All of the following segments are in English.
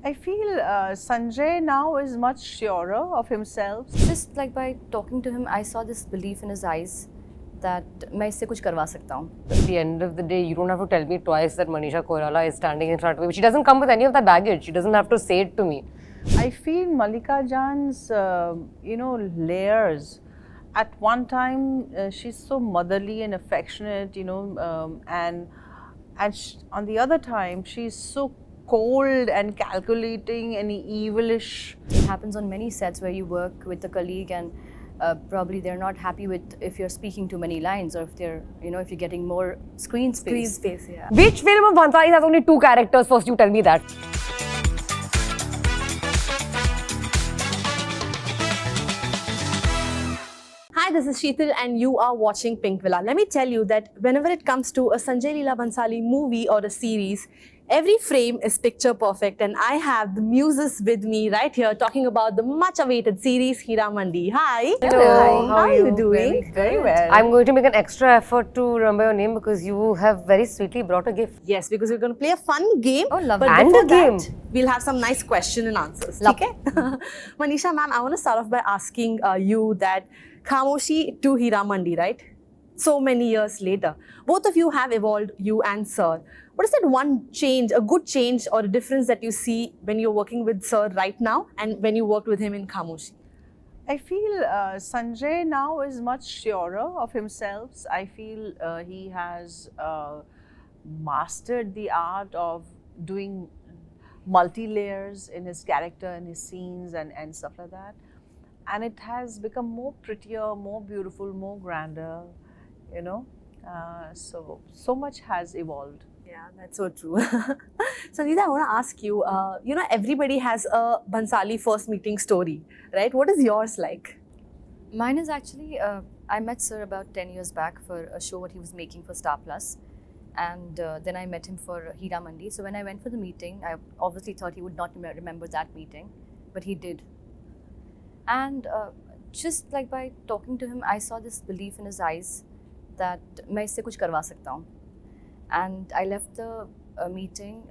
I feel Sanjay now is much surer of himself. Just like by talking to him, I saw this belief in his eyes that मैं इससे कुछ करवा सकता हूँ. At the end of the day, you don't have to tell me twice that Manisha Koirala is standing in front of me. She doesn't come with any of that baggage. She doesn't have to say it to me. I feel Mallikajaan's, layers. At one time, she's so motherly and affectionate, and on the other time, she's so cold and calculating and evilish. It happens on many sets where you work with a colleague and probably they're not happy with if you're speaking too many lines or if they're, if you're getting more screen space. Yeah. Which film of Bhansali has only 2 characters? First, you tell me that. Hi, this is Sheetal and you are watching Pinkvilla. Let me tell you that whenever it comes to a Sanjay Leela Bhansali movie or a series, every frame is picture perfect, and I have the muses with me right here talking about the much awaited series Heeramandi. Hi. Hello. Hi. How are you doing? Very well. I'm going to make an extra effort to remember your name because you have very sweetly brought a gift. Yes, because we're going to play a fun game. Oh, lovely. But And before a game. that, we'll have some nice question and answers. Lovely. Okay? Manisha ma'am, I want to start off by asking you that Khamoshi to Heeramandi, right? So many years later, both of you have evolved, you and Sir. What is that one change, a good change or a difference that you see when you're working with Sir right now and when you worked with him in Khamoshi? I feel Sanjay now is much surer of himself. I feel he has mastered the art of doing multi-layers in his character and his scenes and stuff like that. And it has become more prettier, more beautiful, more grander, so much has evolved. Yeah, that's so true. Sanjeeda, I want to ask you, everybody has a Bhansali first meeting story, right? What is yours like? Mine is actually, I met Sir about 10 years back for a show what he was making for Star Plus. And then I met him for Heeramandi. So when I went for the meeting, I obviously thought he would not remember that meeting, but he did. And just like by talking to him, I saw this belief in his eyes that मैं इससे कुछ करवा सकता हूँ. And I left the meeting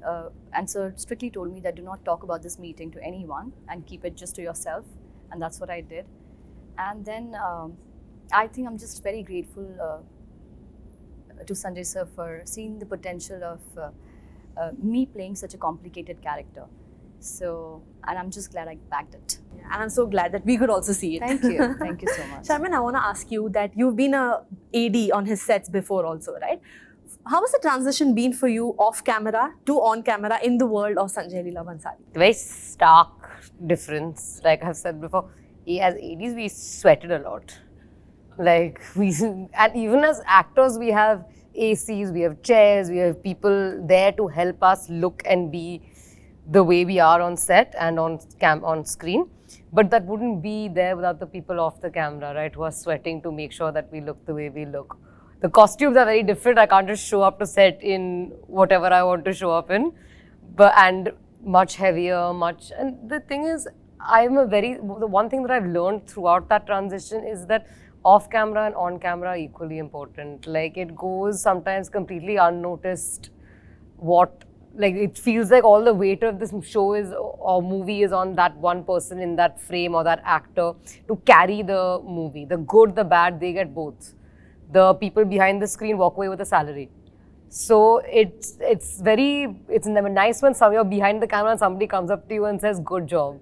and Sir strictly told me that do not talk about this meeting to anyone and keep it just to yourself. And that's what I did. And then I think I'm just very grateful to Sanjay Sir for seeing the potential of me playing such a complicated character. So, and I'm just glad I backed it. Yeah, and I'm so glad that we could also see it. Thank you. Thank you so much. Sharmin, I want to ask you that you've been a AD on his sets before also, right? How has the transition been for you off camera to on camera in the world of Sanjay Leela Bhansali? Very stark difference. Like I've said before, as ADs, we sweated a lot. And even as actors, we have ACs, we have chairs, we have people there to help us look and be the way we are on set and on screen. But that wouldn't be there without the people off the camera, right, who are sweating to make sure that we look the way we look. The costumes are very different. I can't just show up to set in whatever I want to show up in, and much heavier, and the thing is, the one thing that I've learned throughout that transition is that off camera and on camera are equally important. Like it goes sometimes completely unnoticed it feels like all the weight of this show or movie is on that one person in that frame or that actor to carry the movie. The good, the bad, they get both. The people behind the screen walk away with a salary. So it's never nice when you're behind the camera and somebody comes up to you and says, good job.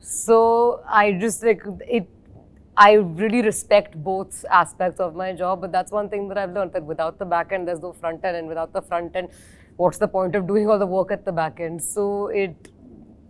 So I just I really respect both aspects of my job, but that's one thing that I've learned, that without the back end, there's no front end, and without the front end, what's the point of doing all the work at the back end? So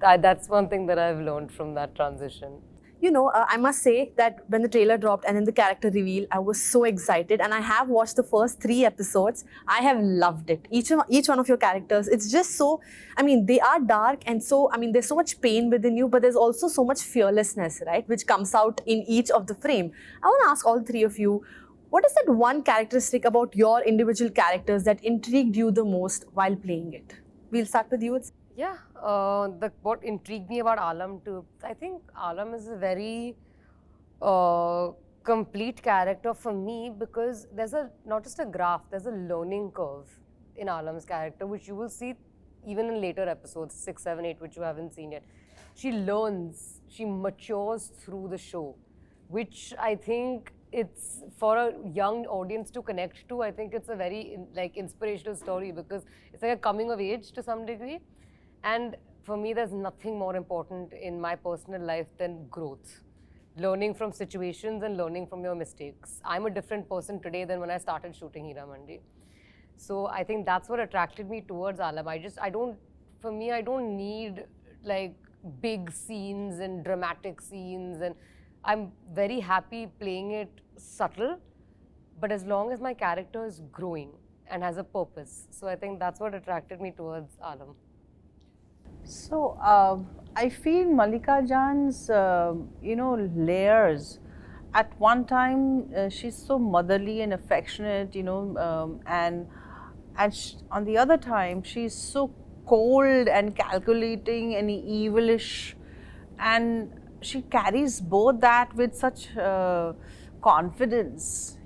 that's one thing that I've learned from that transition. I must say that when the trailer dropped and then the character reveal, I was so excited, and I have watched the first 3 episodes. I have loved it. Each one of your characters, it's just so, they are dark, and so, there's so much pain within you, but there's also so much fearlessness, right, which comes out in each of the frame. I want to ask all 3 of you, what is that one characteristic about your individual characters that intrigued you the most while playing it? We'll start with you. Yeah, what intrigued me about Alam too, I think Alam is a very complete character for me because there's not just a graph, there's a learning curve in Alam's character, which you will see even in later episodes, 6, 7, 8, which you haven't seen yet, she learns, she matures through the show, which I think it's for a young audience to connect to. I think it's a very inspirational story because it's like a coming of age to some degree. And for me, there's nothing more important in my personal life than growth. Learning from situations and learning from your mistakes. I'm a different person today than when I started shooting Heeramandi. So I think that's what attracted me towards Alam. I don't need like big scenes and dramatic scenes, and I'm very happy playing it subtle, but as long as my character is growing and has a purpose. So I think that's what attracted me towards Alam. So I feel Mallikajaan's layers. At one time, she's so motherly and affectionate, and on the other time, she's so cold and calculating and evilish, and she carries both that with such confidence,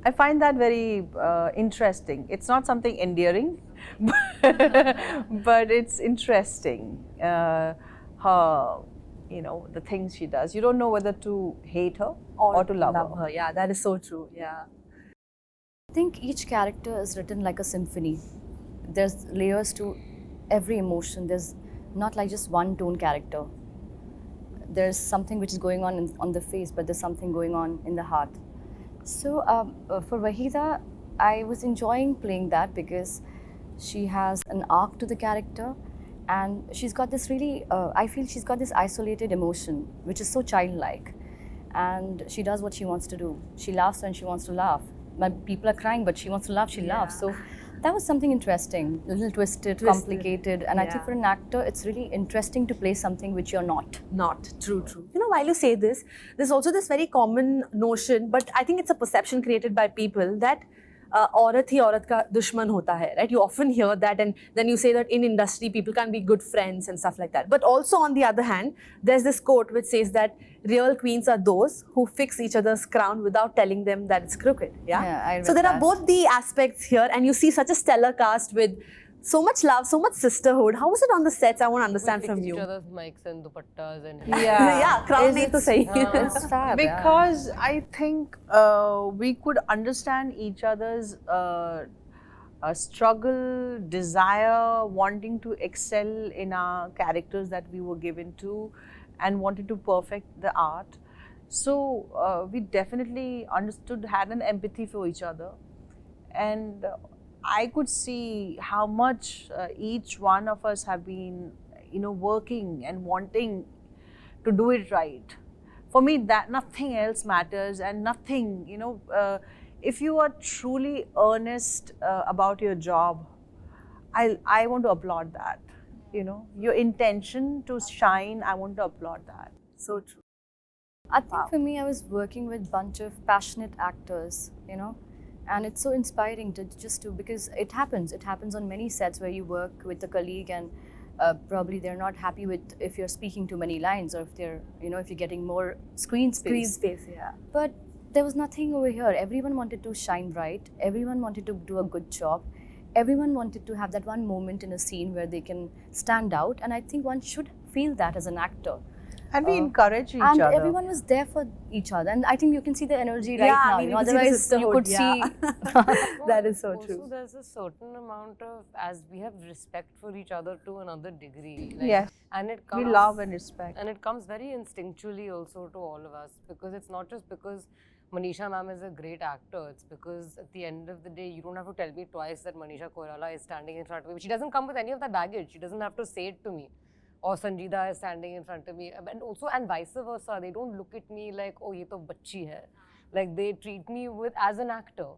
I find that very interesting. It's not something endearing, but it's interesting. Her, the things she does. You don't know whether to hate her or to love her. Yeah, that is so true. Yeah. I think each character is written like a symphony. There's layers to every emotion. There's not like just one tone character. There's something which is going on the face, but there's something going on in the heart. So for Waheeda, I was enjoying playing that because she has an arc to the character, and she's got this really, I feel she's got this isolated emotion, which is so childlike. And she does what she wants to do. She laughs when she wants to laugh. When people are crying, but she wants to laugh, she laughs. So that was something interesting, a little twisted, complicated. And I think for an actor, it's really interesting to play something which you're not. True. While you say this, there's also this very common notion, but I think it's a perception created by people that औरत ही औरत का दुश्मन होता है, right? You often hear that, and then you say that in industry people can't be good friends and stuff like that. But also on the other hand, there's this quote which says that real queens are those who fix each other's crown without telling them that it's crooked. I read so there that. are both the aspects here, and you see such a stellar cast with so much love, so much sisterhood. How was it on the sets? I want to understand from you. Each other's mics and dupattas and crown nahi to sahi. It's fab, Because I think we could understand each other's struggle, desire, wanting to excel in our characters that we were given to, and wanted to perfect the art. So we definitely had an empathy for each other, and I could see how much each one of us have been, working and wanting to do it right. For me, that nothing else matters, and nothing, if you are truly earnest about your job, I want to applaud that. Your intention to shine, I want to applaud that. So true. I think for me, I was working with a bunch of passionate actors, and it's so inspiring because it happens on many sets where you work with a colleague and probably they're not happy with if you're speaking too many lines, or if they're, if you're getting more screen space. But there was nothing over here. Everyone wanted to shine bright. Everyone wanted to do a good job. Everyone wanted to have that one moment in a scene where they can stand out, and I think one should feel that as an actor. And we encourage each and other. Everyone was there for each other, and I think you can see the energy right now. Otherwise, you could see. That is so true. Also, there's a certain amount of, as we have respect for each other to another degree. Yes. And it comes, we love and respect. And it comes very instinctually also to all of us, because it's not just because Manisha ma'am is a great actor. It's because at the end of the day, you don't have to tell me twice that Manisha Koirala is standing in front of me. She doesn't come with any of that baggage. She doesn't have to say it to me. Or Sanjeeda is standing in front of me, and vice versa. They don't look at me like, oh, ye to bachchi hai. Like, they treat me as an actor,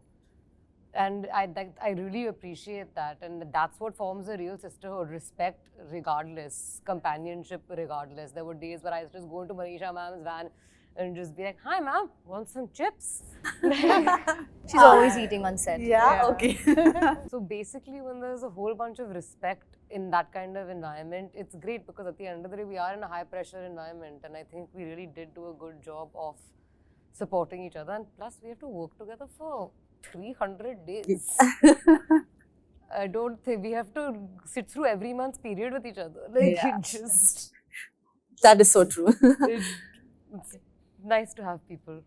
and I really appreciate that. And that's what forms a real sisterhood: respect, regardless, companionship, regardless. There were days where I used to just go into Manisha ma'am's van and just be like, "Hi, ma'am, want some chips?" She's always eating on set. Okay. So basically, when there's a whole bunch of respect in that kind of environment, it's great, because at the end of the day, we are in a high pressure environment, and I think we really did do a good job of supporting each other. And plus, we have to work together for 300 days. I don't think we have to sit through every month's period with each other. Like, Yeah. it just, That is so true. it's nice to have people.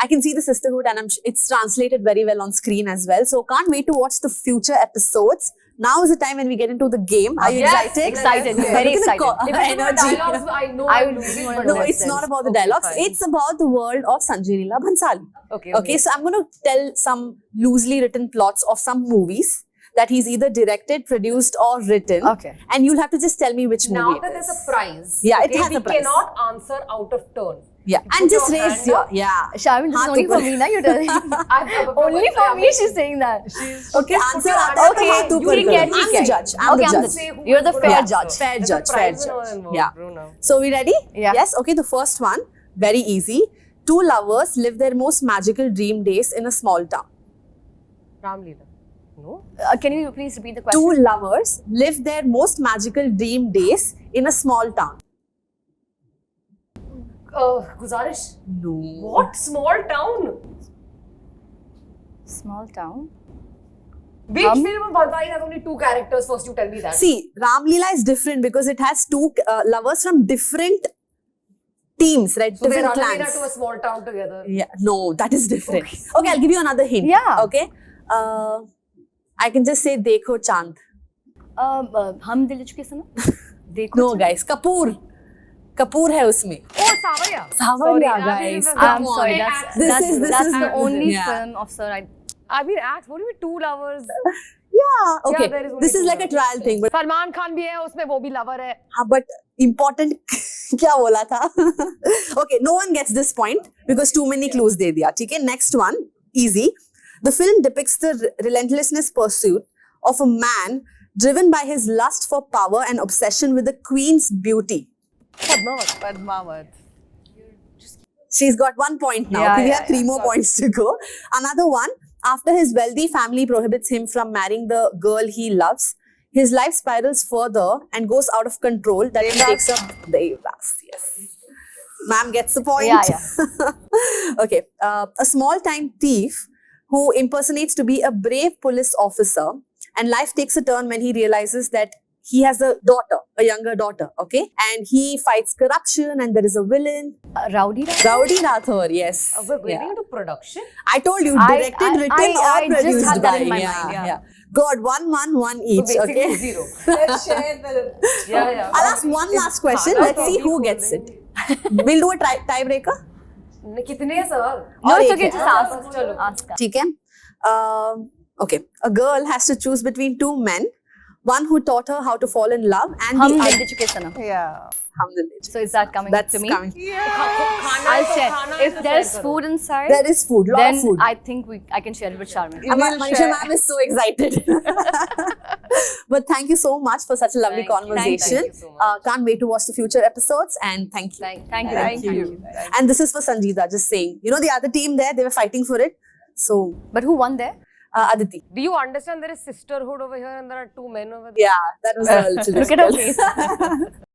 I can see the Sisterhood and it's translated very well on screen as well. So can't wait to watch the future episodes. Now is the time when we get into the game. Are you excited? Excited, Yes. very Look at the excited. If it's about energy. dialogues, I know I I'm would losing, really but No, wanna it's sense. not about the Okay, dialogues. fine. It's about the world of Sanjay Leela Bhansali. Okay. So I'm going to tell some loosely written plots of some movies that he's either directed, produced, or written. Okay. And you'll have to just tell me which movie Now it that is. there's a prize. Yeah, it okay, has we a prize. cannot answer out of turn. Yeah, You and put just your raise hand your up. Sharmin, yeah. this is Haan only upar. for me, na? You're telling. Only for me, she's saying that. Okay, answer. Okay, haan upar ठीक karo. है, I'm ठीक the है. judge. I'm Okay, the I'm judge. Say who You're is the good fair answer. judge. Fair There's a judge, fair prize and all judge. involved, Yeah. Bruno. So we ready? Yeah. Yes. Okay. The first one, very easy. Two lovers live their most magical dream days in a small town. Ramleela. No? Can you please repeat the question? Two lovers live their most magical dream days in a small town. Guzarish. No. What small town? Small town. Which film of Bhansali has only two characters? First, you tell me that. See, Ramleela is different because it has two lovers from different teams, right? so they different run away clans. to a small town together. Yeah, no, that is different. Okay, I'll give you another hint. Yeah. Okay. I can just say Dekho Chand. हम दिल चुके सनम. देखो. No, guys. Kapoor है उसमें. Oh, Savarya. Savarya, Sorry, guys. I'm I'm Come sorry. on. That's This the is- only yeah. film of Sir. I mean, acts. What do you mean, two lovers? Yeah. Okay. there is only This is two like a lovers. trial thing, but Salman Khan भी है उसमें वो भी lover है. but important क्या बोला था? Okay, no one gets this point because too many clues दे दिया. ठीक है. Next one, easy. The film depicts the relentlessness pursuit of a man driven by his lust for power and obsession with the queen's beauty. Padmavat. She's got 1 point now. Yeah, we yeah, have three more points to go. Another one. After his wealthy family prohibits him from marrying the girl he loves, his life spirals further and goes out of control. That he takes up Devdas. Yes. Ma'am gets the point. Yeah, Okay. A small-time thief who impersonates to be a brave police officer, and life takes a turn when he realizes that he has a daughter, a younger daughter, okay? And he fights corruption and there is a villain. Rowdy. Rowdy Rathore, yes. We're getting Yeah. into production. I told you, I- directed, I- written, I or just produced had that by. in my yeah, mind, yeah. God, one each, So basically okay? zero. Let's share the. Yeah. I'll ask one last question. Khana Let's see to who abhi gets khol it. We'll do a tiebreaker. कितने सवाल? No, और it's एक okay. है. Just ask. चलो. Ask. ठीक है? Okay. A girl has to choose between two men. One who taught her how to fall in love and हम the दिल other. चुके सनम. Yeah. So is that coming That's to me? coming. I'll share. If there's food inside, There is food, lot then of food. I think I can share it with Sharmin. Manisha ma'am is so excited. But thank you so much for such a lovely Thank you. conversation. Thank you so much. Can't wait to watch the future episodes and thank you. Thank you. Thank you. And this is for Sanjeeda, just saying. You know the other team there, they were fighting for it. So, But who won there? Aditi. Do you understand there is sisterhood over here and there are two men over there? Yeah, that was a little Look at her difficult. face.